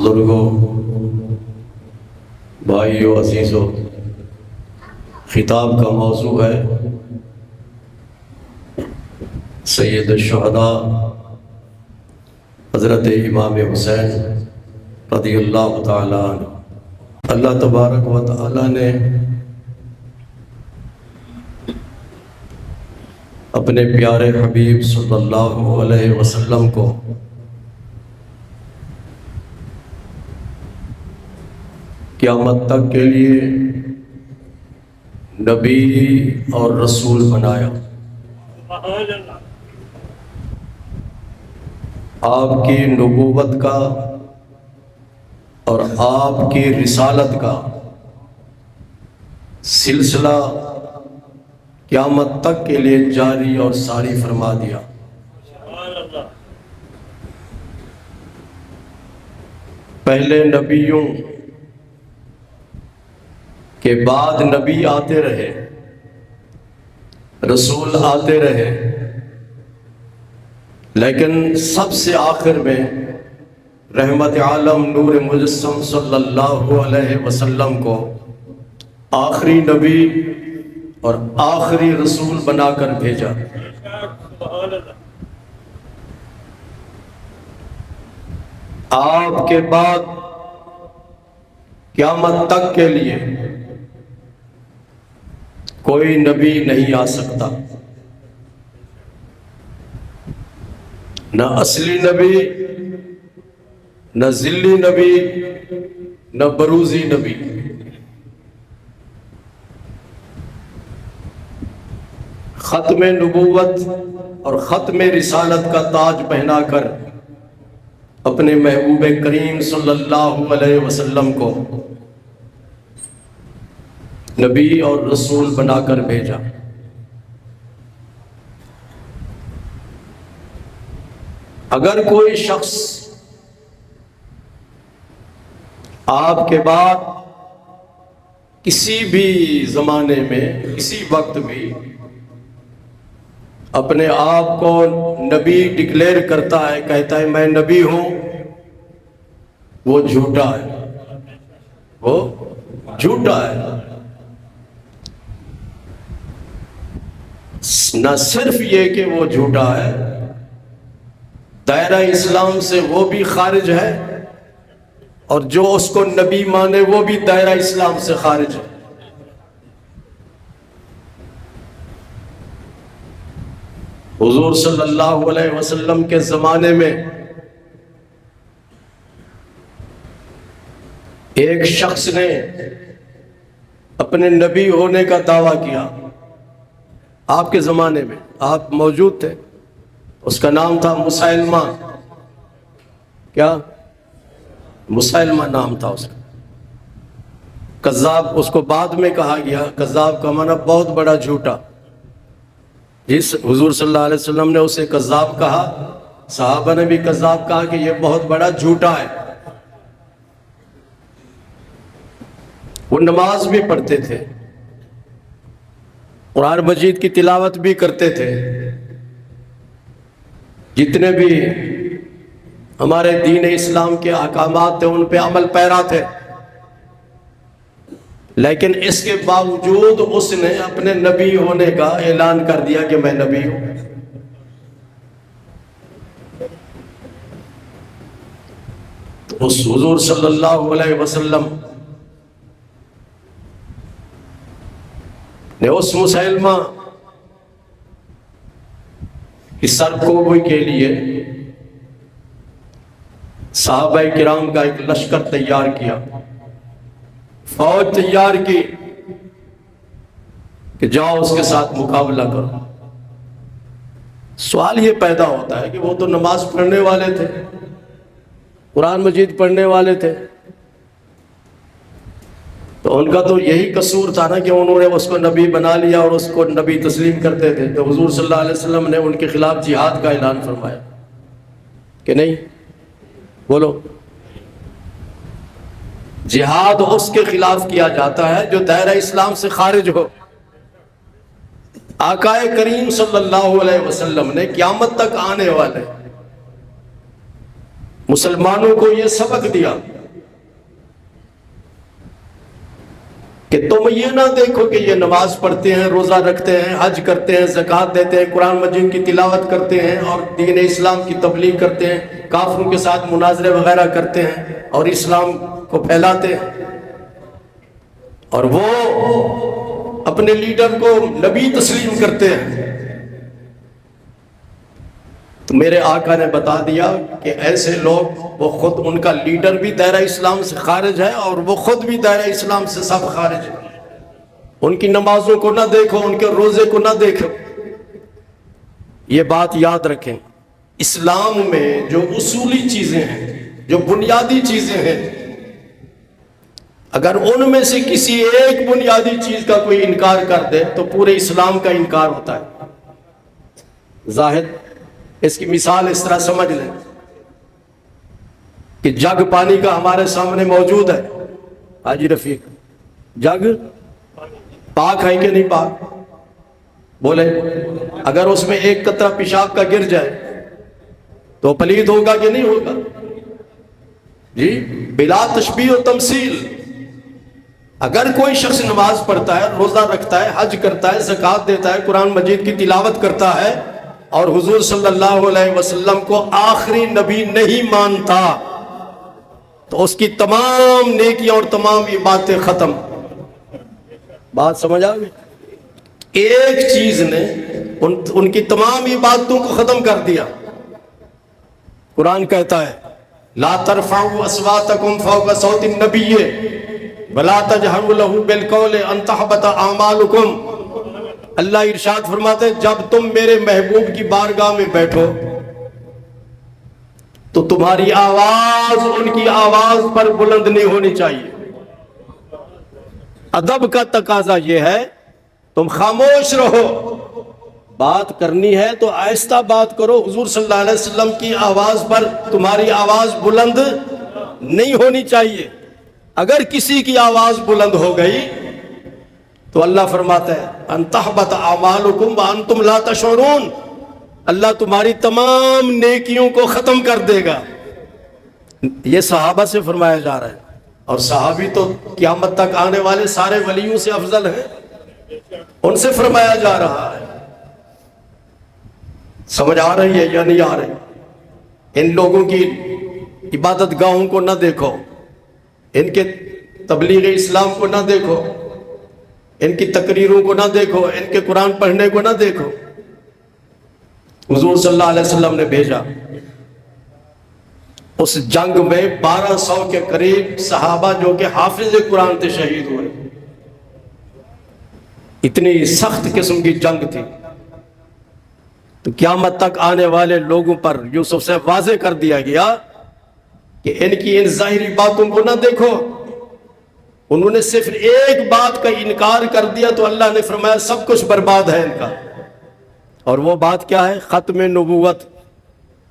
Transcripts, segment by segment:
بزرگوں، بھائیوں، عزیزوں، خطاب کا موضوع ہے سید الشہداء حضرت امام حسین رضی اللہ تعالیٰ عنہ۔ اللہ تبارک و تعالیٰ نے اپنے پیارے حبیب صلی اللہ علیہ وسلم کو قیامت تک کے لیے نبی اور رسول بنایا۔ آپ کی نبوت کا اور آپ کی رسالت کا سلسلہ قیامت تک کے لیے جاری اور ساری فرما دیا۔ پہلے نبیوں کے بعد نبی آتے رہے، رسول آتے رہے، لیکن سب سے آخر میں رحمت عالم نور مجسم صلی اللہ علیہ وسلم کو آخری نبی اور آخری رسول بنا کر بھیجا۔ آپ کے بعد قیامت تک کے لیے کوئی نبی نہیں آ سکتا، نہ اصلی نبی، نہ ذلی نبی، نہ بروزی نبی۔ ختم نبوت اور ختم رسالت کا تاج پہنا کر اپنے محبوب کریم صلی اللہ علیہ وسلم کو نبی اور رسول بنا کر بھیجا۔ اگر کوئی شخص آپ کے بعد کسی بھی زمانے میں کسی وقت بھی اپنے آپ کو نبی ڈکلیئر کرتا ہے، کہتا ہے میں نبی ہوں، وہ جھوٹا ہے، وہ جھوٹا ہے۔ نہ صرف یہ کہ وہ جھوٹا ہے، دائرہ اسلام سے وہ بھی خارج ہے، اور جو اس کو نبی مانے وہ بھی دائرہ اسلام سے خارج ہے۔ حضور صلی اللہ علیہ وسلم کے زمانے میں ایک شخص نے اپنے نبی ہونے کا دعویٰ کیا، آپ کے زمانے میں آپ موجود تھے، اس کا نام تھا مسیلمہ۔ کیا؟ مسیلمہ نام تھا اس کا۔ کذاب اس کو بعد میں کہا گیا، کذاب کا معنی بہت بڑا جھوٹا۔ جس حضور صلی اللہ علیہ وسلم نے اسے کذاب کہا، صحابہ نے بھی کذاب کہا کہ یہ بہت بڑا جھوٹا ہے۔ وہ نماز بھی پڑھتے تھے، قرآن مجید کی تلاوت بھی کرتے تھے، جتنے بھی ہمارے دین اسلام کے احکامات تھے ان پہ عمل پیرا تھے، لیکن اس کے باوجود اس نے اپنے نبی ہونے کا اعلان کر دیا کہ میں نبی ہوں۔ تو اس حضور صلی اللہ علیہ وسلم نے اس مسیلمہ کی سرکوبی کے لیے صحابہ کرام کا ایک لشکر تیار کیا، فوج تیار کی کہ جاؤ اس کے ساتھ مقابلہ کرو۔ سوال یہ پیدا ہوتا ہے کہ وہ تو نماز پڑھنے والے تھے، قرآن مجید پڑھنے والے تھے، تو ان کا تو یہی قصور تھا نا کہ انہوں نے اس کو نبی بنا لیا اور اس کو نبی تسلیم کرتے تھے۔ تو حضور صلی اللہ علیہ وسلم نے ان کے خلاف جہاد کا اعلان فرمایا کہ نہیں، بولو، جہاد اس کے خلاف کیا جاتا ہے جو دائرہ اسلام سے خارج ہو۔ آقا کریم صلی اللہ علیہ وسلم نے قیامت تک آنے والے مسلمانوں کو یہ سبق دیا کہ تم یہ نہ دیکھو کہ یہ نماز پڑھتے ہیں، روزہ رکھتے ہیں، حج کرتے ہیں، زکوٰۃ دیتے ہیں، قرآن مجید کی تلاوت کرتے ہیں اور دین اسلام کی تبلیغ کرتے ہیں، کافروں کے ساتھ مناظرے وغیرہ کرتے ہیں اور اسلام کو پھیلاتے ہیں، اور وہ اپنے لیڈر کو نبی تسلیم کرتے ہیں۔ تو میرے آقا نے بتا دیا کہ ایسے لوگ، وہ خود، ان کا لیڈر بھی دائرہ اسلام سے خارج ہے اور وہ خود بھی دائرہ اسلام سے سب خارج ہے۔ ان کی نمازوں کو نہ دیکھو، ان کے روزے کو نہ دیکھو۔ یہ بات یاد رکھیں، اسلام میں جو اصولی چیزیں ہیں، جو بنیادی چیزیں ہیں، اگر ان میں سے کسی ایک بنیادی چیز کا کوئی انکار کر دے تو پورے اسلام کا انکار ہوتا ہے۔ زاہد، اس کی مثال اس طرح سمجھ لیں کہ جگ پانی کا ہمارے سامنے موجود ہے۔ حاجی رفیق، جگ پاک ہے کہ نہیں پاک؟ بولے، اگر اس میں ایک قطرہ پیشاب کا گر جائے تو پلید ہوگا کہ نہیں ہوگا؟ جی، بلا تشبیہ و تمثیل۔ اگر کوئی شخص نماز پڑھتا ہے، روزہ رکھتا ہے، حج کرتا ہے، زکوٰۃ دیتا ہے، قرآن مجید کی تلاوت کرتا ہے اور حضور صلی اللہ علیہ وسلم کو آخری نبی نہیں مانتا، تو اس کی تمام نیکیاں اور تمام عبادتیں ختم۔ بات سمجھ آ گئی؟ ایک چیز نے ان کی تمام عبادتوں کو ختم کر دیا۔ قرآن کہتا ہے لا ترفعوا اصواتکم فوق صوت النبی ولا تجہروا لہ بالقول ان تحبط اعمالکم۔ اللہ ارشاد فرماتے ہیں جب تم میرے محبوب کی بارگاہ میں بیٹھو تو تمہاری آواز ان کی آواز پر بلند نہیں ہونی چاہیے۔ ادب کا تقاضا یہ ہے تم خاموش رہو، بات کرنی ہے تو آہستہ بات کرو۔ حضور صلی اللہ علیہ وسلم کی آواز پر تمہاری آواز بلند نہیں ہونی چاہیے۔ اگر کسی کی آواز بلند ہو گئی تو اللہ فرماتا ہے ان تحبط اعمالکم وانتم لا تشعرون، اللہ تمہاری تمام نیکیوں کو ختم کر دے گا۔ یہ صحابہ سے فرمایا جا رہا ہے، اور صحابی تو قیامت تک آنے والے سارے ولیوں سے افضل ہیں، ان سے فرمایا جا رہا ہے۔ سمجھ آ رہی ہے یا نہیں آ رہی؟ ان لوگوں کی عبادت گاہوں کو نہ دیکھو، ان کے تبلیغ اسلام کو نہ دیکھو، ان کی تقریروں کو نہ دیکھو، ان کے قرآن پڑھنے کو نہ دیکھو۔ حضور صلی اللہ علیہ وسلم نے بھیجا، اس جنگ میں 1200 کے قریب صحابہ جو کہ حافظ قرآن تھے شہید ہوئے۔ اتنی سخت قسم کی جنگ تھی، تو قیامت تک آنے والے لوگوں پر یوسف سے واضح کر دیا گیا کہ ان کی ان ظاہری باتوں کو نہ دیکھو۔ انہوں نے صرف ایک بات کا انکار کر دیا تو اللہ نے فرمایا سب کچھ برباد ہے ان کا۔ اور وہ بات کیا ہے؟ ختم نبوت،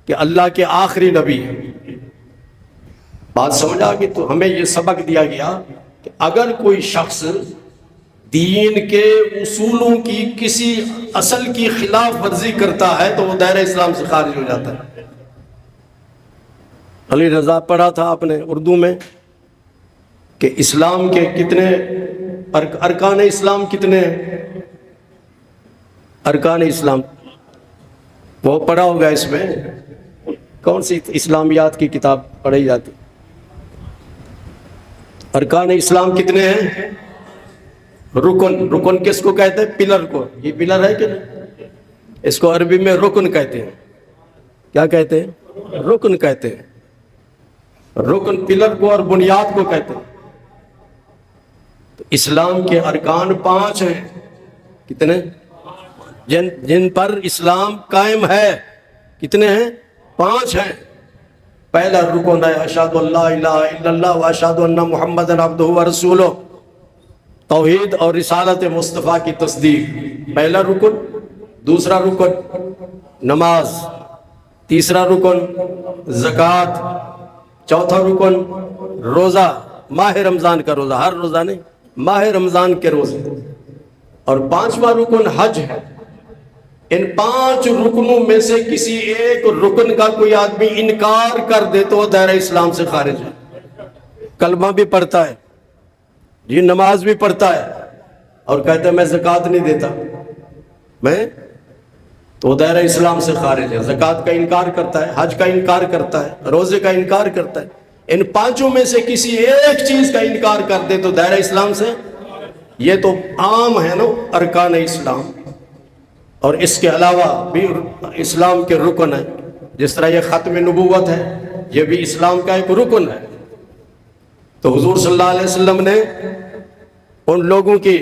کہ اللہ کے آخری نبی ہے۔ بات سمجھ آ گئی؟ تو ہمیں یہ سبق دیا گیا کہ اگر کوئی شخص دین کے اصولوں کی کسی اصل کی خلاف ورزی کرتا ہے تو وہ دائرہ اسلام سے خارج ہو جاتا ہے۔ علی رضا پڑھا تھا آپ نے اردو میں کہ اسلام کے کتنے ارکان اسلام کتنے ہیں؟ ارکان اسلام وہ پڑھا ہوگا، اس میں کون سی اسلامیات کی کتاب پڑھی جاتی؟ ارکان اسلام کتنے ہیں؟ رکن، رکن کس کو کہتے ہیں؟ پلر کو۔ یہ پلر ہے کہ نہیں؟ اس کو عربی میں رکن کہتے ہیں۔ کیا کہتے ہیں؟ رکن کہتے ہیں۔ رکن پلر کو اور بنیاد کو کہتے ہیں۔ تو اسلام کے ارکان 5 ہیں۔ کتنے؟ جن پر اسلام قائم ہے، کتنے ہیں؟ 5 ہیں۔ پہلا رکن ہے اشہد ان لا الہ الا اللہ و اشہد ان محمد عبدہ و رسولہ، توحید اور رسالت مصطفیٰ کی تصدیق، پہلا رکن۔ دوسرا رکن نماز، تیسرا رکن زکوٰۃ، چوتھا رکن روزہ، ماہ رمضان کا روزہ، ہر روزہ نہیں، ماہ رمضان کے روزے، اور 5واں رکن حج ہے۔ ان 5 رکنوں میں سے کسی ایک رکن کا کوئی آدمی انکار کر دے تو وہ دائرہ اسلام سے خارج ہے۔ کلمہ بھی پڑھتا ہے، جی نماز بھی پڑھتا ہے اور کہتا ہے میں زکوٰۃ نہیں دیتا، میں تو دائرہ اسلام سے خارج ہے۔ زکوٰۃ کا انکار کرتا ہے، حج کا انکار کرتا ہے، روزے کا انکار کرتا ہے، ان پانچوں میں سے کسی ایک چیز کا انکار کر دے تو دائرہ اسلام سے، یہ تو عام ہے نا ارکان اسلام، اور اس کے علاوہ بھی اسلام کے رکن ہیں، جس طرح یہ ختم نبوت ہے یہ بھی اسلام کا ایک رکن ہے۔ تو حضور صلی اللہ علیہ وسلم نے ان لوگوں کی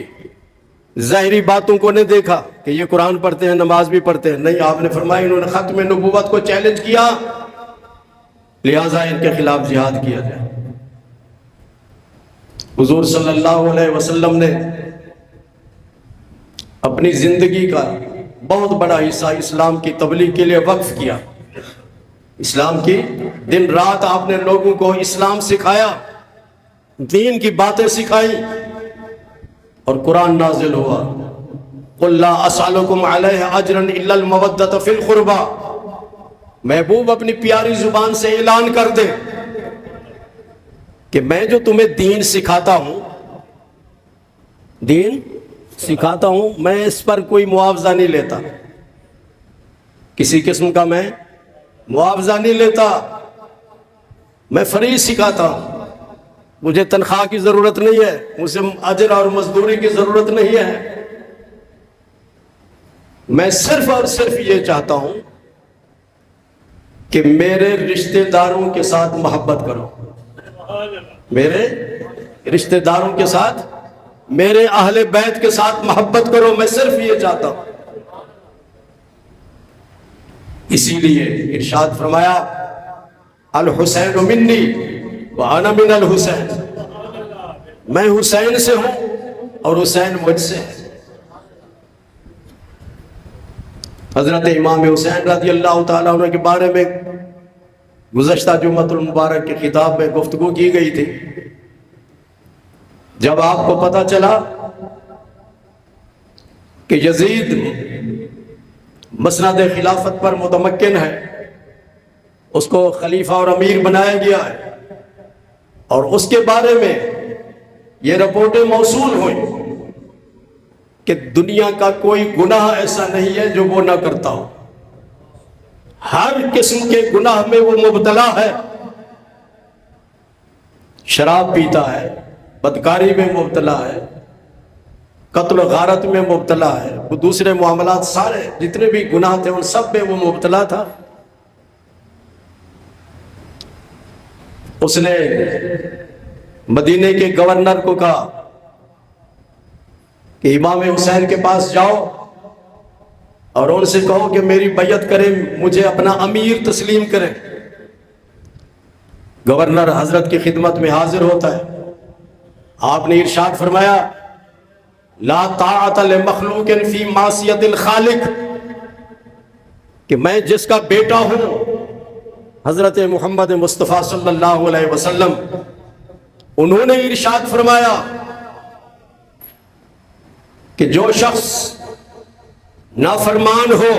ظاہری باتوں کو نہیں دیکھا کہ یہ قرآن پڑھتے ہیں نماز بھی پڑھتے ہیں، نہیں، آپ نے فرمایا انہوں نے ختم نبوت کو چیلنج کیا، لہٰذا ان کے خلاف جہاد کیا جائے۔ حضور صلی اللہ علیہ وسلم نے اپنی زندگی کا بہت بڑا حصہ اسلام کی تبلیغ کے لیے وقف کیا، اسلام کی دن رات آپ نے لوگوں کو اسلام سکھایا، دین کی باتیں سکھائی، اور قرآن نازل ہوا، قُلْ لَا أَسْأَلُكُمْ عَلَيْهِ أَجْرًا إِلَّا الْمَوَدَّةَ فِي الْقُرْبَى۔ محبوب اپنی پیاری زبان سے اعلان کر دے کہ میں جو تمہیں دین سکھاتا ہوں، دین سکھاتا ہوں، میں اس پر کوئی معاوضہ نہیں لیتا، کسی قسم کا میں معاوضہ نہیں لیتا، میں فری سکھاتا ہوں، مجھے تنخواہ کی ضرورت نہیں ہے، مجھے اجر اور مزدوری کی ضرورت نہیں ہے، میں صرف اور صرف یہ چاہتا ہوں کہ میرے رشتہ داروں کے ساتھ محبت کرو، میرے رشتہ داروں کے ساتھ، میرے اہل بیت کے ساتھ محبت کرو، میں صرف یہ چاہتا ہوں۔ اسی لیے ارشاد فرمایا الحسین منی وانا من الحسین، میں حسین سے ہوں اور حسین مجھ سے ہے۔ حضرت امام حسین رضی اللہ تعالیٰ عنہ کے بارے میں گزشتہ جمعۃ المبارک کی خطاب میں گفتگو کی گئی تھی۔ جب آپ کو پتہ چلا کہ یزید مسند خلافت پر متمکن ہے، اس کو خلیفہ اور امیر بنایا گیا ہے، اور اس کے بارے میں یہ رپورٹیں موصول ہوئی کہ دنیا کا کوئی گناہ ایسا نہیں ہے جو وہ نہ کرتا ہو، ہر قسم کے گناہ میں وہ مبتلا ہے، شراب پیتا ہے، بدکاری میں مبتلا ہے، قتل و غارت میں مبتلا ہے، وہ دوسرے معاملات سارے جتنے بھی گناہ تھے ان سب میں وہ مبتلا تھا۔ اس نے مدینے کے گورنر کو کہا کہ امام حسین کے پاس جاؤ اور ان سے کہو کہ میری بیعت کریں، مجھے اپنا امیر تسلیم کریں۔ گورنر حضرت کی خدمت میں حاضر ہوتا ہے، آپ نے ارشاد فرمایا لا طاعت لمخلوق فی معصیت الخالق، کہ میں جس کا بیٹا ہوں حضرت محمد مصطفیٰ صلی اللہ علیہ وسلم، انہوں نے ارشاد فرمایا کہ جو شخص نافرمان ہو،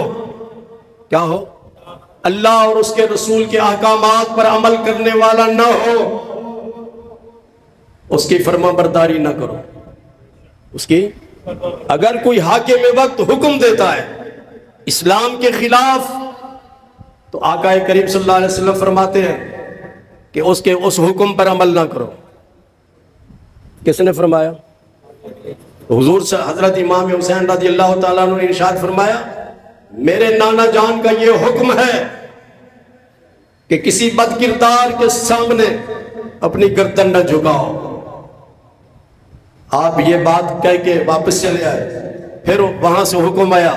کیا ہو؟ اللہ اور اس کے رسول کے احکامات پر عمل کرنے والا نہ ہو، اس کی فرما برداری نہ کرو، اس کی اگر کوئی حاکم وقت حکم دیتا ہے اسلام کے خلاف تو آقا کریم صلی اللہ علیہ وسلم فرماتے ہیں کہ اس حکم پر عمل نہ کرو۔ کس نے فرمایا؟ حضور سے حضرت امام حسین رضی اللہ تعالیٰ عنہ نے ارشاد فرمایا میرے نانا جان کا یہ حکم ہے کہ کسی بد کردار کے سامنے اپنی گردن نہ جھکاؤ۔ آپ یہ بات کہہ کے واپس چلے آئے، پھر وہاں سے حکم آیا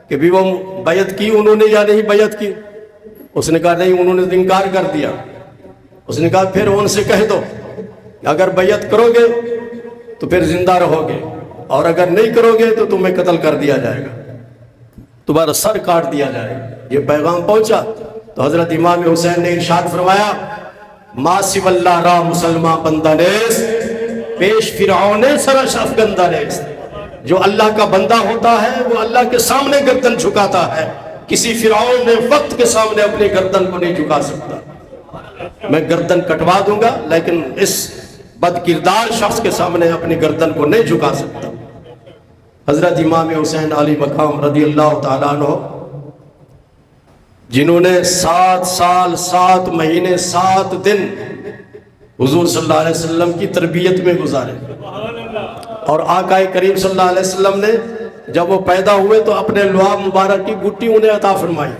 کہ بھی وہ بیعت کی انہوں نے یا نہیں بیعت کی؟ اس نے کہا نہیں، انہوں نے انکار کر دیا۔ اس نے کہا پھر ان سے کہہ دو کہ اگر بیعت کرو گے تو پھر زندہ رہو گے، اور اگر نہیں کرو گے تو تمہیں قتل کر دیا جائے گا، تمہارا سر کاٹ دیا جائے گا۔ یہ پیغام پہنچا تو حضرت امام حسین نے ارشاد فرمایا ما سوی اللہ را مسلمان بندہ نیست پیش فرعون سرش افگندہ نیست، جو اللہ کا بندہ ہوتا ہے وہ اللہ کے سامنے گردن جھکاتا ہے، کسی فرعون نے وقت کے سامنے اپنی گردن کو نہیں جھکا سکتا۔ میں گردن کٹوا دوں گا لیکن اس بد کردار شخص کے سامنے اپنی گردن کو نہیں جھکا سکتا۔ حضرت امام حسین علی مقام رضی اللہ تعالیٰ عنہ، جنہوں نے 7 سال 7 مہینے 7 دن حضور صلی اللہ علیہ وسلم کی تربیت میں گزارے، اور آقا کریم صلی اللہ علیہ وسلم نے جب وہ پیدا ہوئے تو اپنے لعاب مبارک کی گٹی انہیں عطا فرمائی،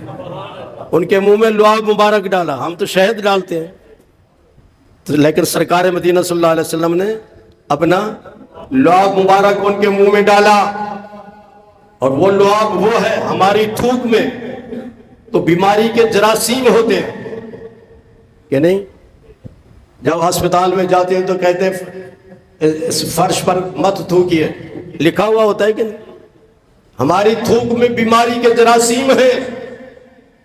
ان کے منہ میں لعاب مبارک ڈالا۔ ہم تو شہد ڈالتے ہیں، لیکن سرکار مدینہ صلی اللہ علیہ وسلم نے اپنا لعاب مبارک ان کے منہ میں ڈالا، اور وہ لعاب وہ ہے ہماری تھوک میں تو بیماری کے جراثیم ہوتے ہیں کہ نہیں؟ جب ہسپتال میں جاتے ہیں تو کہتے ہیں اس فرش پر مت تھوکیے، لکھا ہوا ہوتا ہے کہ نہیں؟ ہماری تھوک میں بیماری کے جراثیم ہیں،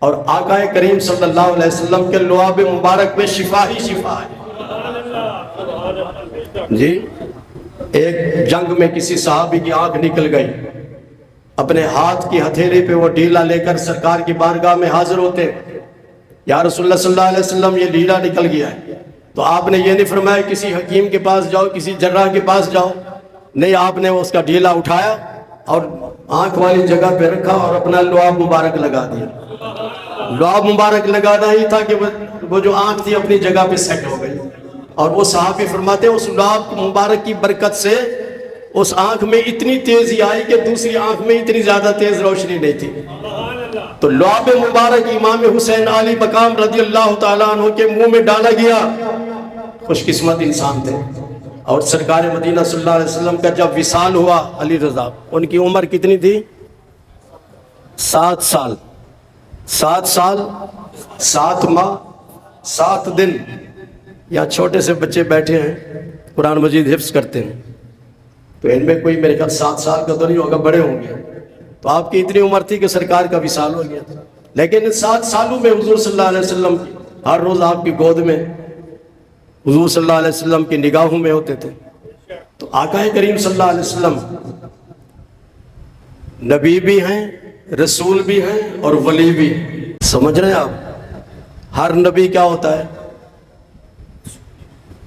اور آقا کریم صلی اللہ علیہ وسلم کے لعاب مبارک میں شفا ہی شفا ہے۔ جی، ایک جنگ میں کسی صحابی کی آنکھ نکل گئی، اپنے ہاتھ کی ہتھیلی پہ وہ ڈھیلا لے کر سرکار کی بارگاہ میں حاضر ہوتے، یا رسول اللہ صلی اللہ علیہ وسلم یہ ڈھیلا نکل گیا ہے، تو آپ نے یہ نہیں فرمایا کسی حکیم کے پاس جاؤ، کسی جراح کے پاس جاؤ، نہیں، آپ نے اس کا ڈھیلا اٹھایا اور آنکھ والی جگہ پہ رکھا اور اپنا لعاب مبارک لگا دیا۔ لعاب مبارک لگانا ہی تھا کہ وہ جو آنکھ تھی اپنی جگہ پہ سیٹ ہو گئی، اور وہ صحابی فرماتے ہیں اس لعاب مبارک کی برکت سے اس آنکھ میں اتنی تیزی آئی کہ دوسری آنکھ میں اتنی زیادہ تیز روشنی نہیں تھی۔ تو لعاب مبارک امام حسین علی مقام رضی اللہ تعالیٰ عنہ کے منہ میں ڈالا گیا، خوش قسمت انسان تھے۔ اور سرکار مدینہ صلی اللہ علیہ وسلم کا جب وصال ہوا علی رضا، ان کی عمر کتنی تھی؟ 7 سال 7 سال 7 ماہ 7 دن۔ یا چھوٹے سے بچے بیٹھے ہیں قرآن مجید حفظ کرتے ہیں، تو ان میں کوئی میرے خیال 7 سال کا تو نہیں ہوگا، بڑے ہوں گے، تو آپ کی اتنی عمر تھی کہ سرکار کا وصال ہو گیا تھا، لیکن ان 7 سالوں میں حضور صلی اللہ علیہ وسلم ہر روز آپ کی گود میں حضور صلی اللہ علیہ وسلم کی نگاہوں میں ہوتے تھے۔ تو آقا کریم صلی اللہ علیہ وسلم نبی بھی ہیں، رسول بھی ہیں، اور ولی بھی۔ سمجھ رہے ہیں آپ؟ ہر نبی کیا ہوتا ہے؟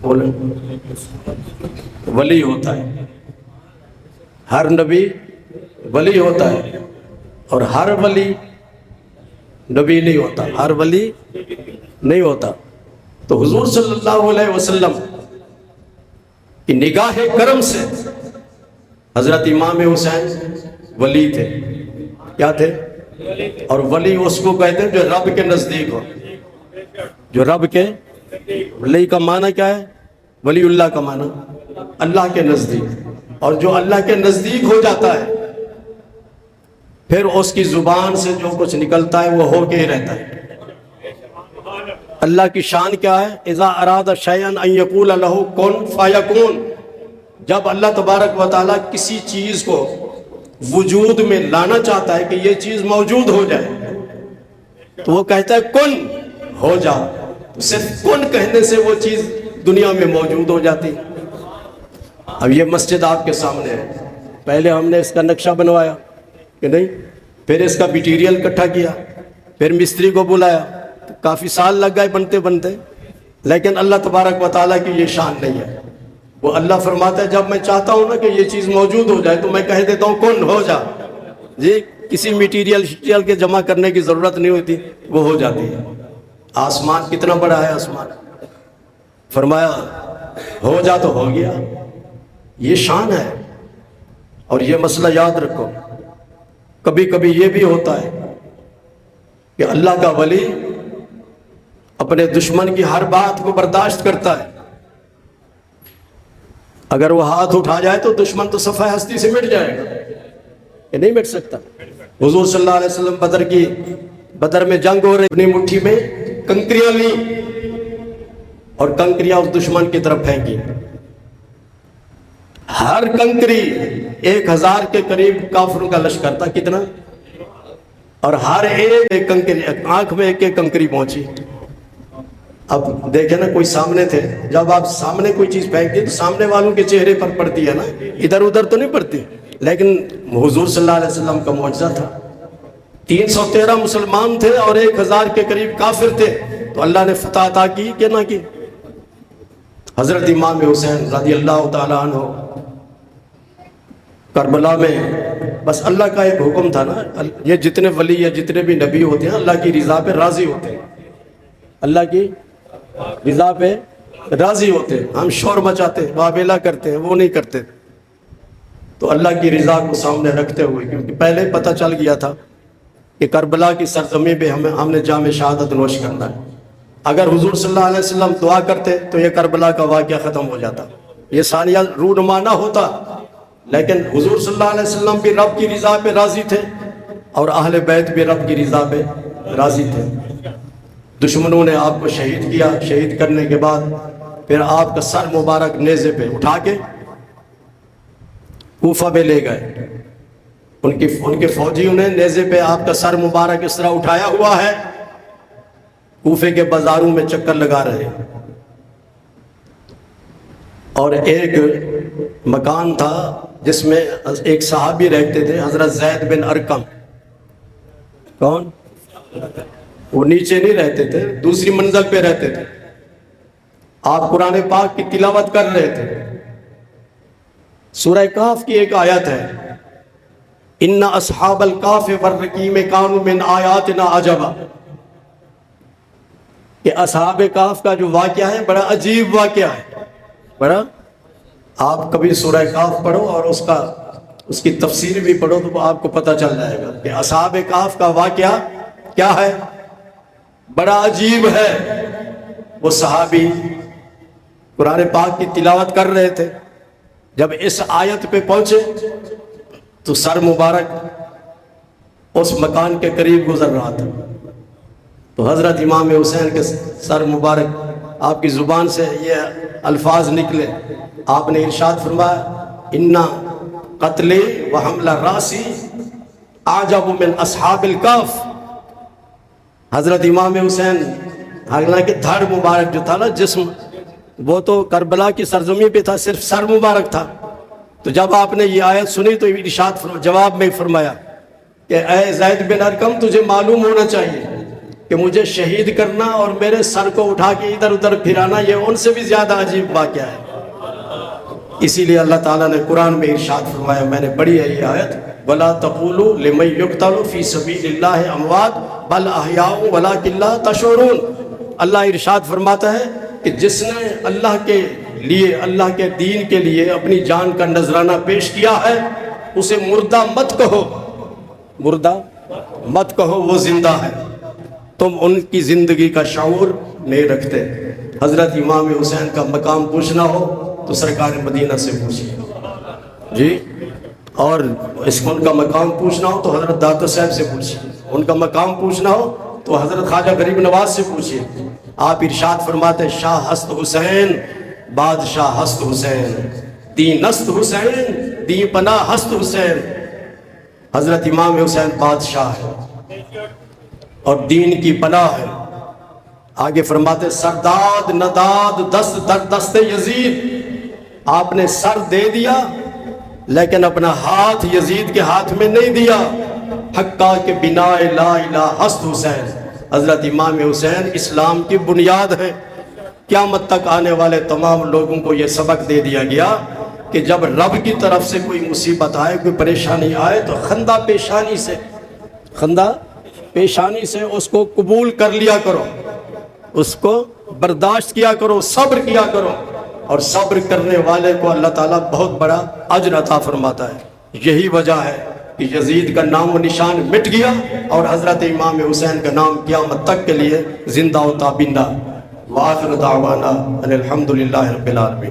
بولیں، ولی ہوتا ہے۔ ہر نبی ولی ہوتا ہے، اور ہر ولی نبی نہیں ہوتا، ہر ولی نہیں ہوتا۔ تو حضور صلی اللہ علیہ وسلم کی نگاہ کرم سے حضرت امام حسین ولی تھے۔ کیا تھے؟ اور ولی اس کو کہتے ہیں جو رب کے نزدیک ہو، جو رب کے، ولی کا معنی کیا ہے؟ ولی اللہ کا معنی اللہ کے نزدیک، اور جو اللہ کے نزدیک ہو جاتا ہے پھر اس کی زبان سے جو کچھ نکلتا ہے وہ ہو کے ہی رہتا ہے۔ اللہ کی شان کیا ہے؟ اذا اراد شیئا ان یقول لہ کن فیکون۔ جب اللہ تبارک و تعالیٰ کسی چیز کو وجود میں لانا چاہتا ہے کہ یہ چیز موجود ہو جائے تو وہ کہتا ہے کن، ہو جا۔ صرف کن کہنے سے وہ چیز دنیا میں موجود ہو جاتی۔ اب یہ مسجد آپ کے سامنے ہے، پہلے ہم نے اس کا نقشہ بنوایا کہ نہیں، پھر اس کا مٹیریل اکٹھا کیا، پھر مستری کو بلایا، کافی سال لگ گئے بنتے بنتے، لیکن اللہ تبارک و تعالیٰ کی یہ شان نہیں ہے۔ وہ اللہ فرماتا ہے جب میں چاہتا ہوں نا کہ یہ چیز موجود ہو جائے تو میں کہہ دیتا ہوں کن، ہو جا۔ جی، کسی مٹیریل کے جمع کرنے کی ضرورت نہیں ہوتی، وہ ہو جاتی ہے۔ آسمان کتنا بڑا ہے، آسمان فرمایا ہو جا تو ہو گیا۔ یہ شان ہے۔ اور یہ مسئلہ یاد رکھو، کبھی کبھی یہ بھی ہوتا ہے کہ اللہ کا ولی اپنے دشمن کی ہر بات کو برداشت کرتا ہے۔ اگر وہ ہاتھ اٹھا جائے تو دشمن تو صفحہ ہستی سے مٹ جائے گا، یہ نہیں مٹ سکتا۔ حضور صلی اللہ علیہ وسلم بدر میں جنگ ہو رہی، اپنی مٹھی میں کنکریاں لی اور کنکریاں اس دشمن کی طرف پھینکی۔ ہر کنکری 1000 کے قریب کافروں کا لشکر تھا، کتنا؟ اور ہر ایک کنکری آنکھ میں ایک کنکری پہنچی۔ اب دیکھیں نا، کوئی سامنے تھے، جب آپ سامنے کوئی چیز پھینکتی تو سامنے والوں کے چہرے پر پڑتی ہے نا، ادھر ادھر تو نہیں پڑتی، لیکن حضور صلی اللہ علیہ وسلم کا معجزہ تھا۔ 313 مسلمان تھے اور 1000 کے قریب کافر تھے، تو اللہ نے فتح عطا کی کہ نہ کی؟ حضرت امام حسین رضی اللہ تعالیٰ عنہ کربلا میں بس اللہ کا ایک حکم تھا نا، یہ جتنے ولی یا جتنے بھی نبی ہوتے ہیں اللہ کی رضا پہ راضی ہوتے ہیں، اللہ کی رضا پہ راضی ہوتے ہیں. ہم شور مچاتے ہیں، واویلا کرتے ہیں، وہ نہیں کرتے. تو اللہ کی رضا کو سامنے رکھتے ہوئے، کیونکہ پہلے پتہ چل گیا تھا کہ کربلا کی سرزمین پہ ہم نے جام شہادت نوش کرنا ہے. اگر حضور صلی اللہ علیہ وسلم دعا کرتے تو یہ کربلا کا واقعہ ختم ہو جاتا، یہ ثانیہ رونما نہ ہوتا. لیکن حضور صلی اللہ علیہ وسلم بھی رب کی رضا پہ راضی تھے اور اہل بیت بھی رب کی رضا پہ راضی تھے. دشمنوں نے آپ کو شہید کیا، شہید کرنے کے بعد پھر آپ کا سر مبارک نیزے پہ اٹھا کے کوفہ میں لے گئے. ان کے فوجیوں نے نیزے پہ آپ کا سر مبارک اس طرح اٹھایا ہوا ہے، کوفے کے بازاروں میں چکر لگا رہے ہیں. اور ایک مکان تھا جس میں ایک صحابی رہتے تھے، حضرت زید بن ارقم. کون؟ وہ نیچے نہیں رہتے تھے، دوسری منزل پہ رہتے تھے. آپ قرآن پاک کی تلاوت کر رہے تھے. سورہ کہف کی ایک آیت ہے، ان اصحاب الکہف والرقیم کانوا من آیاتنا عجبا، کہ اصحاب کہف کا جو واقعہ ہے بڑا عجیب واقعہ ہے. بڑا، آپ کبھی سورہ کہف پڑھو اور اس کی تفسیر بھی پڑھو تو آپ کو پتہ چل جائے گا کہ اصحاب کہف کا واقعہ کیا ہے، بڑا عجیب ہے. وہ صحابی قرآن پاک کی تلاوت کر رہے تھے، جب اس آیت پہ پہنچے تو سر مبارک اس مکان کے قریب گزر رہا تھا. تو حضرت امام حسین کے سر مبارک، آپ کی زبان سے یہ الفاظ نکلے. آپ نے ارشاد فرمایا، انا قتل و حمل راسی اعجب من اصحاب الکہف. حضرت امام حسین، حالانکہ دھڑ مبارک جو تھا نا، جسم وہ تو کربلا کی سرزمین پہ تھا، صرف سر مبارک تھا. تو جب آپ نے یہ آیت سنی تو ارشاد جواب میں فرمایا کہ اے زید بن ارقم، تجھے معلوم ہونا چاہیے کہ مجھے شہید کرنا اور میرے سر کو اٹھا کے ادھر ادھر پھرانا یہ ان سے بھی زیادہ عجیب واقعہ ہے. اسی لیے اللہ تعالیٰ نے قرآن میں ارشاد فرمایا، میں نے پڑھی ہے یہ آیت، وَلَا تَقُولُوا لِمَن يُقْتَلُ فِي سَبِيلِ اللَّهِ أَمْوَاتٌ بَلْ أَحْيَاءٌ وَلَٰكِن لَّا تَشْعُرُونَ. اللہ ارشاد فرماتا ہے کہ جس نے اللہ کے لیے، اللہ کے دین کے لیے اپنی جان کا نذرانہ پیش کیا ہے، اسے مردہ مت کہو، مردہ مت کہو، وہ زندہ ہے. تم ان کی زندگی کا شعور نہیں رکھتے. حضرت امام حسین کا مقام پوچھنا ہو تو سرکار مدینہ سے پوچھیے جی، اور اس کو ان کا مقام پوچھنا ہو تو حضرت داتا صاحب سے پوچھیے، ان کا مقام پوچھنا ہو تو حضرت خواجہ غریب نواز سے پوچھیے. آپ ارشاد فرماتے، شاہ ہست حسین بادشاہ ہست حسین، دین است حسین دین پناہ ہست حسین. حضرت امام حسین بادشاہ ہے اور دین کی پناہ ہے. آگے فرماتے، سرداد نداد دست در دست یزید. آپ نے سر دے دیا لیکن اپنا ہاتھ یزید کے ہاتھ میں نہیں دیا. حقا کے بنا لا الہ ہست حسین. حضرت امام حسین اسلام کی بنیاد ہے. قیامت تک آنے والے تمام لوگوں کو یہ سبق دے دیا گیا کہ جب رب کی طرف سے کوئی مصیبت آئے، کوئی پریشانی آئے تو خندہ پیشانی سے اس کو قبول کر لیا کرو، اس کو برداشت کیا کرو، صبر کیا کرو. اور صبر کرنے والے کو اللہ تعالیٰ بہت بڑا اجر عطا فرماتا ہے. یہی وجہ ہے کہ یزید کا نام و نشان مٹ گیا اور حضرت امام حسین کا نام قیامت تک کے لیے زندہ و تابندہ. وآخر دعوانا ان الحمدللہ رب العالمین.